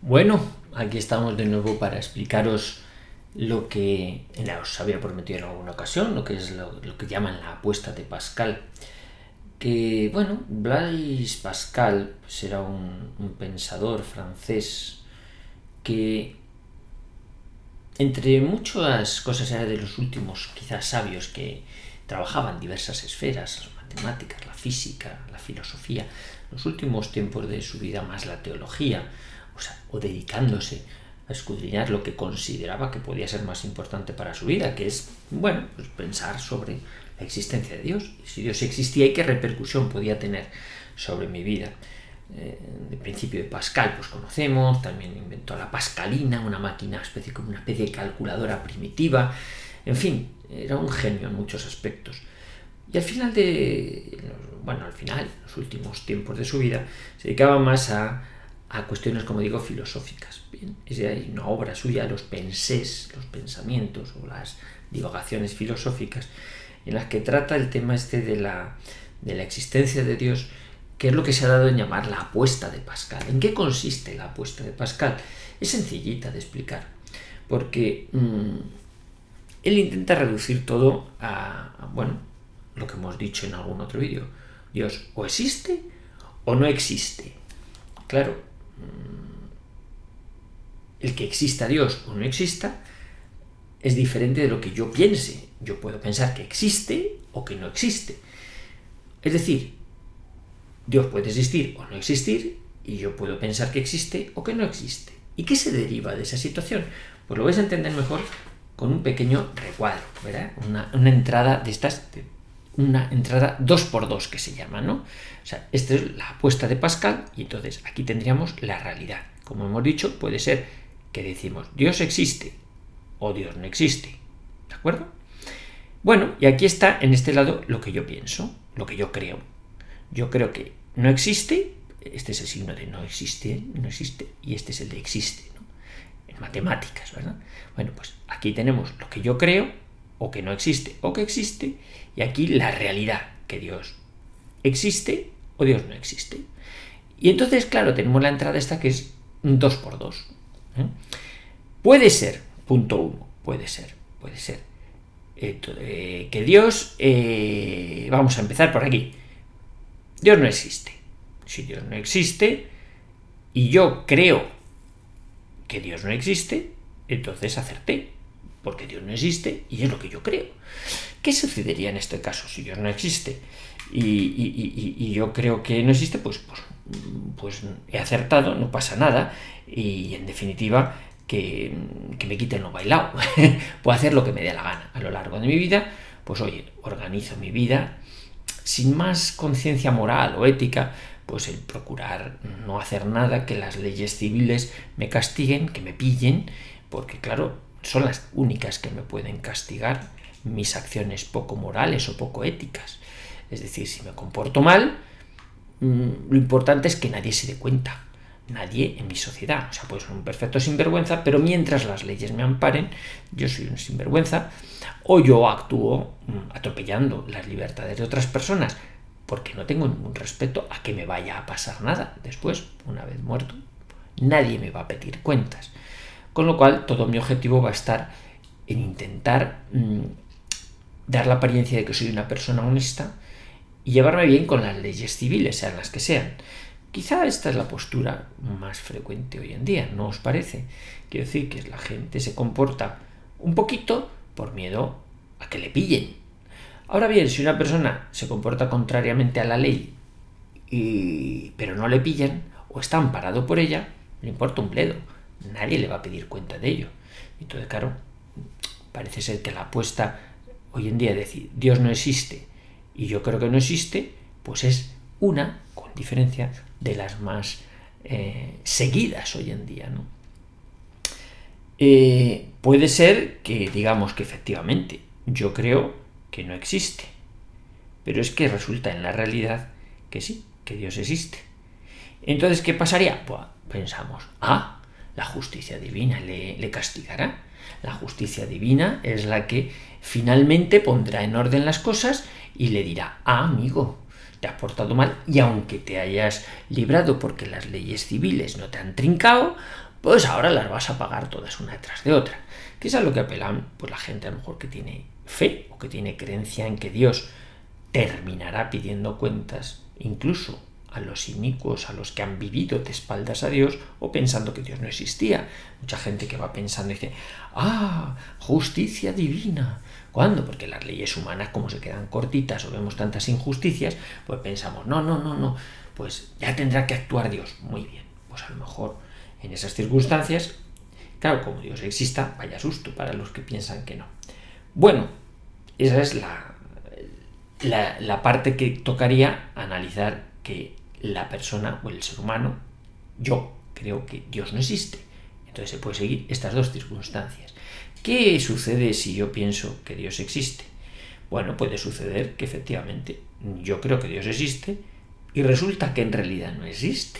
Bueno, aquí estamos de nuevo para explicaros lo que os había prometido en alguna ocasión, lo que es lo que llaman la apuesta de Pascal. Que, bueno, Blaise Pascal pues era un pensador francés que, entre muchas cosas, era de los últimos, quizás sabios, que trabajaban diversas esferas, las matemáticas, la física, la filosofía, los últimos tiempos de su vida más la teología, o dedicándose a escudriñar lo que consideraba que podía ser más importante para su vida, que es, bueno, pues pensar sobre la existencia de Dios, y si Dios existía y qué repercusión podía tener sobre mi vida. El principio de Pascal pues conocemos, también inventó la pascalina, una máquina como una especie de calculadora primitiva, en fin, era un genio en muchos aspectos. Y al final en los últimos tiempos de su vida, se dedicaba más a cuestiones, como digo, filosóficas. Bien, es de ahí una obra suya, los pensés, los pensamientos o las divagaciones filosóficas, en las que trata el tema de la existencia de Dios, que es lo que se ha dado en llamar la apuesta de Pascal. ¿En qué consiste la apuesta de Pascal? Es sencillita de explicar, porque él intenta reducir todo a lo que hemos dicho en algún otro vídeo. Dios o existe o no existe. Claro, el que exista Dios o no exista es diferente de lo que yo piense. Yo puedo pensar que existe o que no existe. Es decir, Dios puede existir o no existir, y yo puedo pensar que existe o que no existe. ¿Y qué se deriva de esa situación? Pues lo vais a entender mejor con un pequeño recuadro, ¿verdad? Una entrada de estas, una entrada 2x2 que se llama, ¿no? O sea, esta es la apuesta de Pascal, y entonces aquí tendríamos la realidad. Como hemos dicho, puede ser que decimos Dios existe o Dios no existe, ¿de acuerdo? Bueno, y aquí está en este lado lo que yo pienso, lo que yo creo. Yo creo que no existe, este es el signo de no existe, y este es el de existe, ¿no? En matemáticas, ¿verdad? Bueno, pues aquí tenemos lo que yo creo, o que no existe, o que existe, y aquí la realidad, que Dios existe o Dios no existe. Y entonces, claro, tenemos la entrada esta que es un 2x2. Puede ser, punto 1, puede ser que Dios, vamos a empezar por aquí, Dios no existe. Si Dios no existe y yo creo que Dios no existe, entonces acerté, porque Dios no existe y es lo que yo creo. ¿Qué sucedería en este caso si Dios no existe y yo creo que no existe? Pues he acertado, no pasa nada, y en definitiva que me quiten lo bailado. Puedo hacer lo que me dé la gana a lo largo de mi vida. Pues oye, organizo mi vida sin más conciencia moral o ética, pues el procurar no hacer nada que las leyes civiles me castiguen, que me pillen, porque claro, son las únicas que me pueden castigar mis acciones poco morales o poco éticas. Es decir, si me comporto mal, lo importante es que nadie se dé cuenta, nadie en mi sociedad. O sea, pues un perfecto sinvergüenza, pero mientras las leyes me amparen, yo soy un sinvergüenza, o yo actúo atropellando las libertades de otras personas porque no tengo ningún respeto a que me vaya a pasar nada después, una vez muerto. Nadie me va a pedir cuentas. Con lo cual, todo mi objetivo va a estar en intentar dar la apariencia de que soy una persona honesta y llevarme bien con las leyes civiles, sean las que sean. Quizá esta es la postura más frecuente hoy en día, ¿no os parece? Quiero decir que la gente se comporta un poquito por miedo a que le pillen. Ahora bien, si una persona se comporta contrariamente a la ley, pero no le pillan, o está amparado por ella, le importa un bledo. Nadie le va a pedir cuenta de ello. Entonces, claro, parece ser que la apuesta hoy en día es decir, Dios no existe y yo creo que no existe, pues es una, con diferencia, de las más seguidas hoy en día, ¿no? Puede ser que digamos que efectivamente yo creo que no existe, pero es que resulta en la realidad que sí, que Dios existe. Entonces, ¿qué pasaría? Pues pensamos, la justicia divina le castigará. La justicia divina es la que finalmente pondrá en orden las cosas y le dirá, amigo, te has portado mal, y aunque te hayas librado porque las leyes civiles no te han trincado, pues ahora las vas a pagar todas una tras de otra. Que es a lo que apelan pues la gente a lo mejor que tiene fe o que tiene creencia en que Dios terminará pidiendo cuentas, incluso a los inicuos, a los que han vivido de espaldas a Dios o pensando que Dios no existía. Mucha gente que va pensando y dice, justicia divina. ¿Cuándo? Porque las leyes humanas, como se quedan cortitas o vemos tantas injusticias, pues pensamos, no, pues ya tendrá que actuar Dios. Muy bien, pues a lo mejor en esas circunstancias, claro, como Dios exista, vaya susto para los que piensan que no. Bueno, esa es la parte que tocaría analizar, que la persona o el ser humano, yo creo que Dios no existe. Entonces se puede seguir estas dos circunstancias. ¿Qué sucede si yo pienso que Dios existe? Bueno, puede suceder que efectivamente yo creo que Dios existe y resulta que en realidad no existe.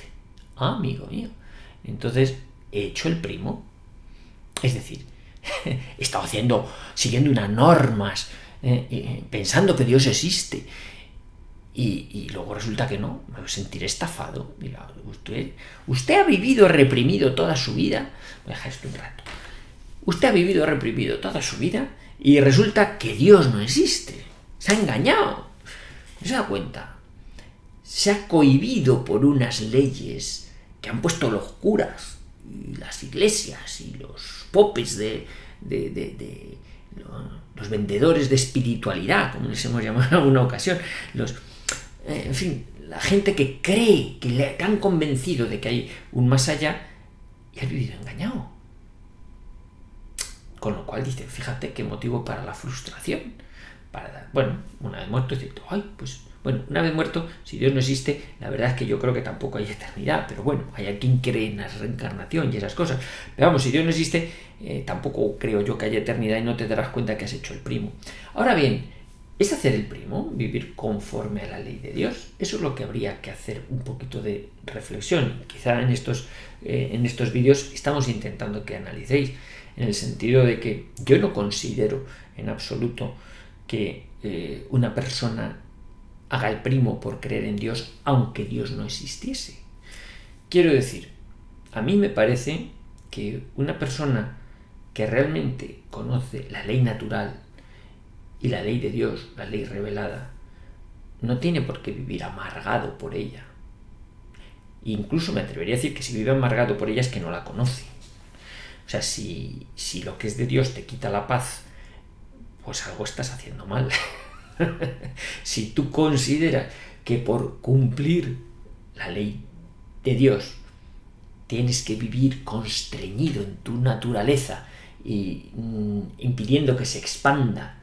Amigo mío. Entonces he hecho el primo. Es decir, he estado siguiendo unas normas, pensando que Dios existe. Y luego resulta que no, me sentiré estafado. Mira, usted ha vivido reprimido toda su vida. Deja esto un rato. Usted ha vivido reprimido toda su vida y resulta que Dios no existe. Se ha engañado. ¿No se da cuenta? Se ha cohibido por unas leyes que han puesto los curas y las iglesias y los popes de los vendedores de espiritualidad, como les hemos llamado en alguna ocasión, en fin, la gente que cree, que le han convencido de que hay un más allá y ha vivido engañado. Con lo cual dice, fíjate qué motivo para la frustración. Una vez muerto, dice, una vez muerto, si Dios no existe, la verdad es que yo creo que tampoco hay eternidad, pero bueno, hay quien cree en la reencarnación y esas cosas. Pero vamos, si Dios no existe, tampoco creo yo que haya eternidad y no te darás cuenta que has hecho el primo. Ahora bien, ¿es hacer el primo? ¿Vivir conforme a la ley de Dios? Eso es lo que habría que hacer un poquito de reflexión. Quizá en estos vídeos estamos intentando que analicéis, en el sentido de que yo no considero en absoluto que una persona haga el primo por creer en Dios, aunque Dios no existiese. Quiero decir, a mí me parece que una persona que realmente conoce la ley natural y la ley de Dios, la ley revelada, no tiene por qué vivir amargado por ella. Incluso me atrevería a decir que si vive amargado por ella es que no la conoce. O sea, si lo que es de Dios te quita la paz, pues algo estás haciendo mal. Si tú consideras que por cumplir la ley de Dios tienes que vivir constreñido en tu naturaleza y impidiendo que se expanda,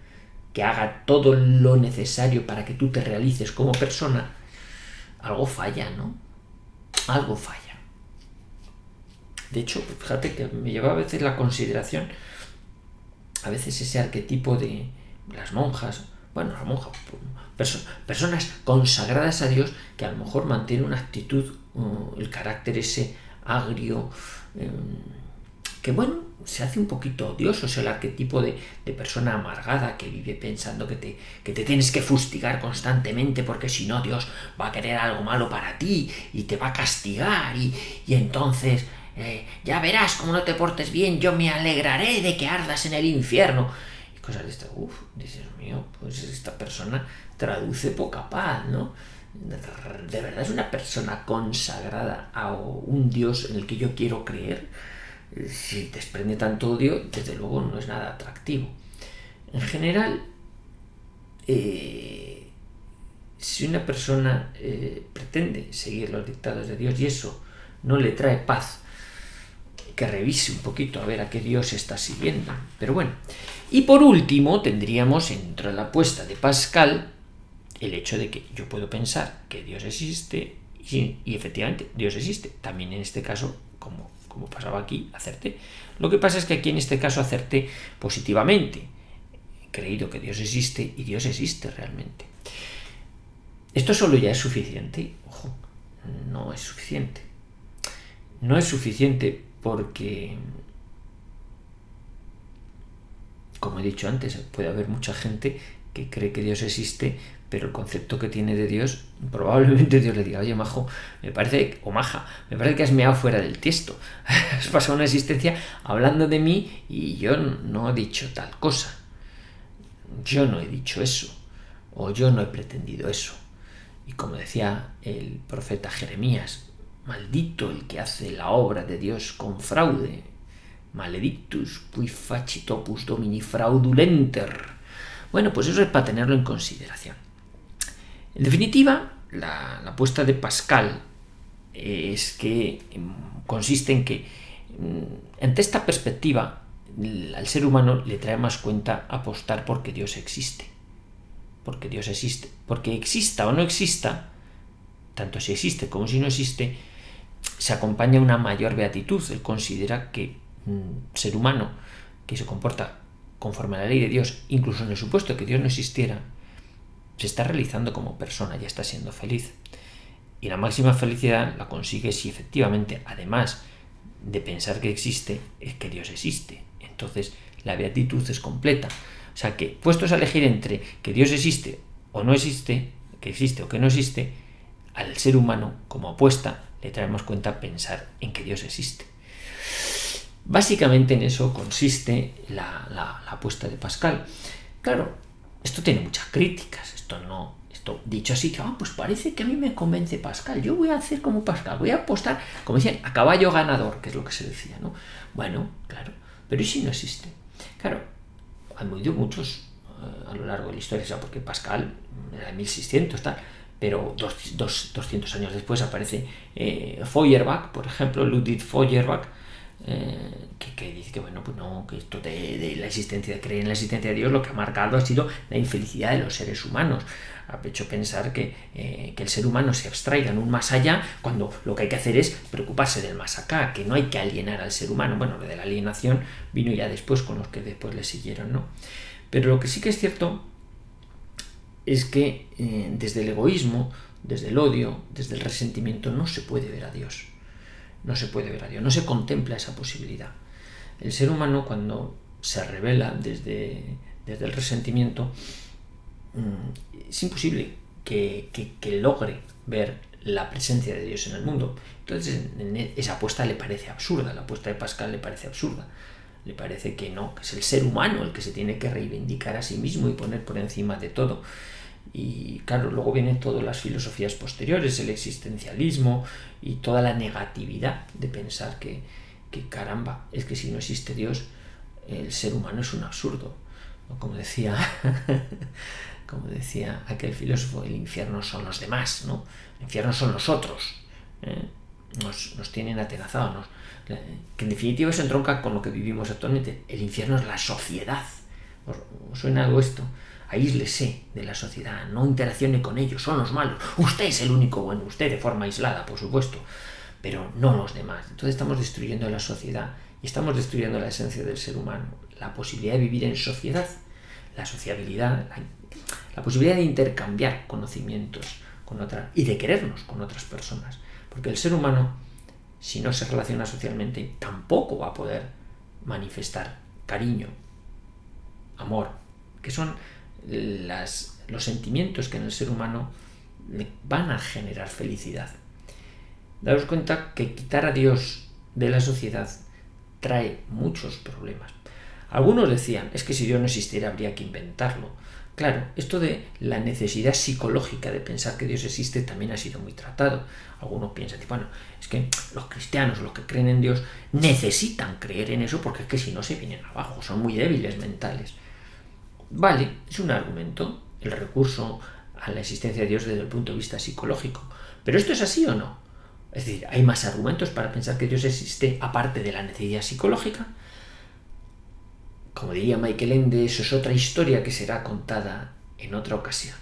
que haga todo lo necesario para que tú te realices como persona, algo falla, ¿no? Algo falla. De hecho, fíjate que me lleva a veces la consideración, a veces ese arquetipo de las monjas, personas consagradas a Dios que a lo mejor mantienen una actitud, el carácter ese agrio, que se hace un poquito odioso, es el arquetipo de persona amargada que vive pensando que te tienes que fustigar constantemente porque si no Dios va a querer algo malo para ti y te va a castigar y entonces ya verás como no te portes bien, yo me alegraré de que ardas en el infierno. Y cosas de esto, Dios mío, pues esta persona traduce poca paz, ¿no? ¿De verdad es una persona consagrada a un Dios en el que yo quiero creer? Si desprende tanto odio, desde luego no es nada atractivo. En general, si una persona pretende seguir los dictados de Dios y eso no le trae paz, que revise un poquito a ver a qué Dios está siguiendo. Pero bueno, y por último tendríamos dentro de la apuesta de Pascal el hecho de que yo puedo pensar que Dios existe y efectivamente Dios existe. También en este caso, como pasaba aquí, acerté. Lo que pasa es que aquí en este caso acerté positivamente. He creído que Dios existe y Dios existe realmente. Esto solo ya es suficiente. Ojo, no es suficiente. No es suficiente porque, como he dicho antes, puede haber mucha gente que cree que Dios existe, pero el concepto que tiene de Dios, probablemente Dios le diga, oye, majo, me parece, o maja, me parece que has meado fuera del tiesto. Has pasado una existencia hablando de mí y yo no he dicho tal cosa. Yo no he dicho eso, o yo no he pretendido eso. Y como decía el profeta Jeremías, maldito el que hace la obra de Dios con fraude. Maledictus qui facit opus domini fraudulenter. Bueno, pues eso es para tenerlo en consideración. En definitiva, la apuesta de Pascal es que consiste en que, ante esta perspectiva, al ser humano le trae más cuenta apostar porque Dios existe. Porque Dios existe. Porque exista o no exista, tanto si existe como si no existe, se acompaña una mayor beatitud. Él considera que un ser humano que se comporta conforme a la ley de Dios, incluso en el supuesto de que Dios no existiera, se está realizando como persona, ya está siendo feliz. Y la máxima felicidad la consigue si efectivamente, además de pensar que existe, es que Dios existe. Entonces la beatitud es completa. O sea que, puestos a elegir entre que Dios existe o no existe, que existe o que no existe, al ser humano, como apuesta, le traemos cuenta pensar en que Dios existe. Básicamente en eso consiste la apuesta de Pascal. Claro, esto tiene muchas críticas. Esto dicho así, que pues parece que a mí me convence Pascal. Yo voy a hacer como Pascal, voy a apostar, como decían, a caballo ganador, que es lo que se decía, ¿no? Bueno, claro, pero ¿y si no existe? Claro, han habido muchos a lo largo de la historia, o sea, porque Pascal era de 1600, tal, pero 200 años después aparece Feuerbach, por ejemplo, Ludwig Feuerbach, que dice que bueno, pues no, que esto de la existencia, de creer en la existencia de Dios, lo que ha marcado ha sido la infelicidad de los seres humanos. Ha hecho pensar que el ser humano se abstraiga en un más allá, cuando lo que hay que hacer es preocuparse del más acá, que no hay que alienar al ser humano. Bueno, lo de la alienación vino ya después con los que después le siguieron, ¿no? Pero lo que sí que es cierto es que desde el egoísmo, desde el odio, desde el resentimiento, no se puede ver a Dios. No se puede ver a Dios, no se contempla esa posibilidad. El ser humano, cuando se revela desde el resentimiento, es imposible que logre ver la presencia de Dios en el mundo. Entonces esa apuesta le parece absurda, la apuesta de Pascal le parece absurda. Le parece que no, que es el ser humano el que se tiene que reivindicar a sí mismo y poner por encima de todo. Y claro, luego vienen todas las filosofías posteriores, el existencialismo y toda la negatividad de pensar que caramba, es que si no existe Dios, el ser humano es un absurdo. Como decía aquel filósofo, el infierno son los demás, ¿no? El infierno son los otros, nos tienen atenazados, que en definitiva se entronca con lo que vivimos actualmente. El infierno es la sociedad. ¿Os suena algo esto? Aíslese de la sociedad, no interaccione con ellos, son los malos. Usted es el único bueno, usted de forma aislada, por supuesto, pero no los demás. Entonces estamos destruyendo la sociedad y estamos destruyendo la esencia del ser humano, la posibilidad de vivir en sociedad, la sociabilidad, la posibilidad de intercambiar conocimientos con otras y de querernos con otras personas. Porque el ser humano, si no se relaciona socialmente, tampoco va a poder manifestar cariño, amor, que son los sentimientos que en el ser humano van a generar felicidad. Daos cuenta que quitar a Dios de la sociedad trae muchos problemas. Algunos decían, es que si Dios no existiera habría que inventarlo. Claro, esto de la necesidad psicológica de pensar que Dios existe también ha sido muy tratado. Algunos piensan, bueno, es que los cristianos, los que creen en Dios, necesitan creer en eso porque es que si no se vienen abajo, son muy débiles mentales. Vale, es un argumento, el recurso a la existencia de Dios desde el punto de vista psicológico. ¿Pero esto es así o no? Es decir, ¿hay más argumentos para pensar que Dios existe aparte de la necesidad psicológica? Como diría Michael Ende, eso es otra historia que será contada en otra ocasión.